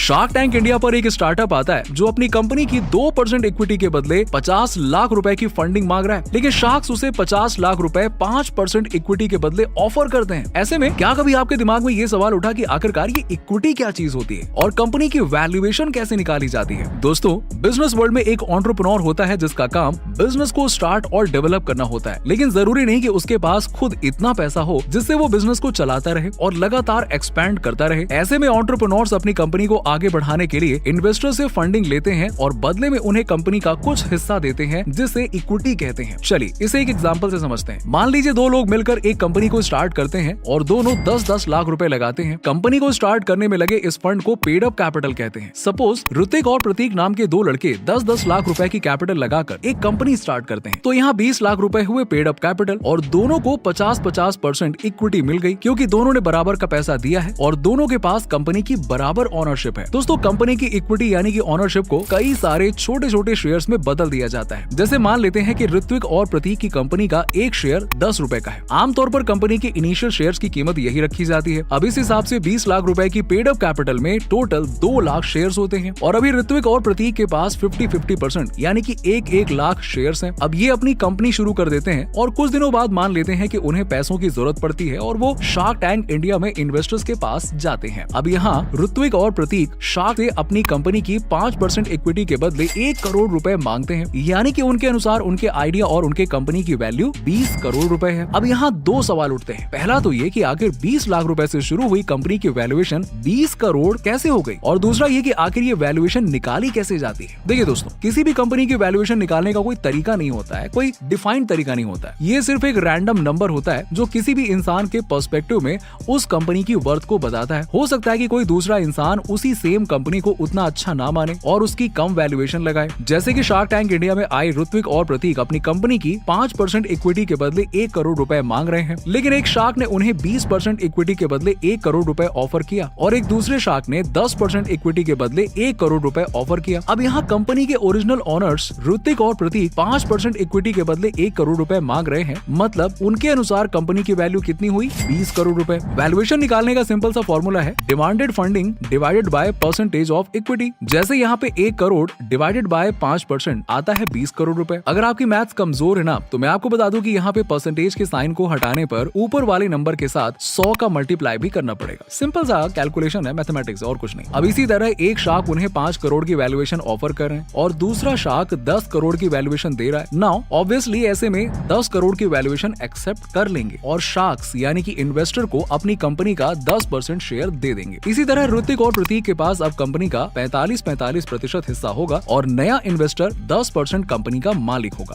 Shark tank India पर एक startup आता है जो अपनी कंपनी की 2% इक्विटी के बदले 50 लाख रुपए की फंडिंग मांग रहा है, लेकिन शार्क्स उसे 50 लाख रुपए 5% इक्विटी के बदले ऑफर करते हैं। ऐसे में क्या कभी आपके दिमाग में ये सवाल उठा कि आखिरकार ये इक्विटी क्या चीज होती है और कंपनी की वैल्यूएशन कैसे निकाली जाती है? दोस्तों, बिजनेस वर्ल्ड में एक एंटरप्रेन्योर होता है जिसका काम बिजनेस को स्टार्ट और डेवलप करना होता है, लेकिन जरूरी नहीं कि उसके पास खुद इतना पैसा हो जिससे वो बिजनेस को चलाता रहे और लगातार एक्सपैंड करता रहे। ऐसे में एंटरप्रेन्योर्स अपनी कंपनी को आगे बढ़ाने के लिए इन्वेस्टर से फंडिंग लेते हैं और बदले में उन्हें कंपनी का कुछ हिस्सा देते हैं जिसे इक्विटी कहते हैं। चलिए इसे एक एग्जांपल से समझते हैं। मान लीजिए दो लोग मिलकर एक कंपनी को स्टार्ट करते हैं और दोनों 10-10 लाख रुपए लगाते हैं। कंपनी को स्टार्ट करने में लगे इस फंड को पेड अप कैपिटल कहते हैं। सपोज ऋतिक और प्रतीक नाम के दो लड़के 10-10 लाख रुपए की कैपिटल लगाकर एक कंपनी स्टार्ट करते हैं। तो यहाँ 20 लाख रुपए हुए पेड अप कैपिटल और दोनों को 50-50% इक्विटी मिल गई क्योंकि दोनों ने बराबर का पैसा दिया है और दोनों के पास कंपनी की बराबर ओनरशिप है। दोस्तों, कंपनी की इक्विटी यानी कि ओनरशिप को कई सारे छोटे छोटे शेयर्स में बदल दिया जाता है। जैसे मान लेते हैं कि ऋत्विक और प्रतीक की कंपनी का एक शेयर 10 रुपए का है। आमतौर पर कंपनी के इनिशियल शेयर्स की कीमत यही रखी जाती है। अब इस हिसाब से 20 लाख रुपए की पेड अप कैपिटल में टोटल 2 लाख शेयर्स होते हैं और अभी ऋत्विक और प्रतीक के पास 50-50% यानी कि 1-1 लाख शेयर्स हैं। अब ये अपनी कंपनी शुरू कर देते हैं और कुछ दिनों बाद मान लेते हैं कि उन्हें पैसों की जरूरत पड़ती है और वो शार्क टैंक इंडिया में इन्वेस्टर्स के पास जाते हैं। अब यहाँ ऋत्विक और प्रतीक शार्क से अपनी कंपनी की 5% इक्विटी के बदले 1 करोड़ रुपए मांगते हैं, यानी कि उनके अनुसार उनके आइडिया और उनके कंपनी की वैल्यू 20 करोड़ रुपए है। अब यहाँ 2 सवाल उठते हैं। पहला तो ये कि आखिर 20 लाख रुपए से शुरू हुई कंपनी की वैल्यूएशन 20 करोड़ कैसे हो गई, और दूसरा ये कि आखिर ये वैल्यूएशन निकाली कैसे जाती है। देखिए दोस्तों, किसी भी कंपनी की वैल्यूएशन निकालने का कोई तरीका नहीं होता है, कोई डिफाइंड तरीका नहीं होता है। ये सिर्फ एक रैंडम नंबर होता है जो किसी भी इंसान के पर्सपेक्टिव में उस कंपनी की वर्थ को बताता है। हो सकता है कि कोई दूसरा इंसान उसी सेम कंपनी को उतना अच्छा ना माने और उसकी कम वैल्यूएशन लगाए। जैसे कि शार्क टैंक इंडिया में आए ऋत्विक और प्रतीक अपनी कंपनी की 5% इक्विटी के बदले 1 करोड़ रुपए मांग रहे हैं, लेकिन एक शार्क ने उन्हें 20% इक्विटी के बदले 1 करोड़ रुपए ऑफर किया और एक दूसरे शार्क ने 10% इक्विटी के बदले 1 करोड़ रुपए ऑफर किया। अब यहाँ कंपनी के ओरिजिनल ओनर्स ऋत्विक और प्रतीक 5% इक्विटी के बदले 1 करोड़ रुपए मांग रहे हैं, मतलब उनके अनुसार कंपनी की वैल्यू कितनी हुई? 20 करोड़ रुपए। वैल्यूएशन निकालने का सिंपल सा फॉर्मूला है demanded funding divided by percentage of equity. जैसे यहाँ पे 1 करोड़ डिवाइडेड बाय 5% आता है 20 करोड़ रुपए। अगर आपकी मैथ्स कमजोर है ना, तो मैं आपको बता दूं कि यहाँ पे परसेंटेज के साइन को हटाने पर ऊपर वाले नंबर के साथ 100 का मल्टीप्लाई भी करना पड़ेगा। सिंपल सा कैलकुलेशन है, मैथमेटिक्स, और कुछ नहीं। अब इसी तरह एक शार्क उन्हें 5 करोड़ की वैल्यूएशन ऑफर कर रहे हैं और दूसरा शार्क 10 करोड़ की वैल्यूएशन दे रहा है। नाउ ऑब्वियसली ऐसे में 10 करोड़ की वैल्यूएशन एक्सेप्ट कर लेंगे और शार्क्स यानी कि इन्वेस्टर को अपनी कंपनी का 10% शेयर दे देंगे। इसी तरह ऋत्विक और प्रतीक के पास अब कंपनी का 45% हिस्सा होगा और नया इन्वेस्टर 10% कंपनी का मालिक होगा।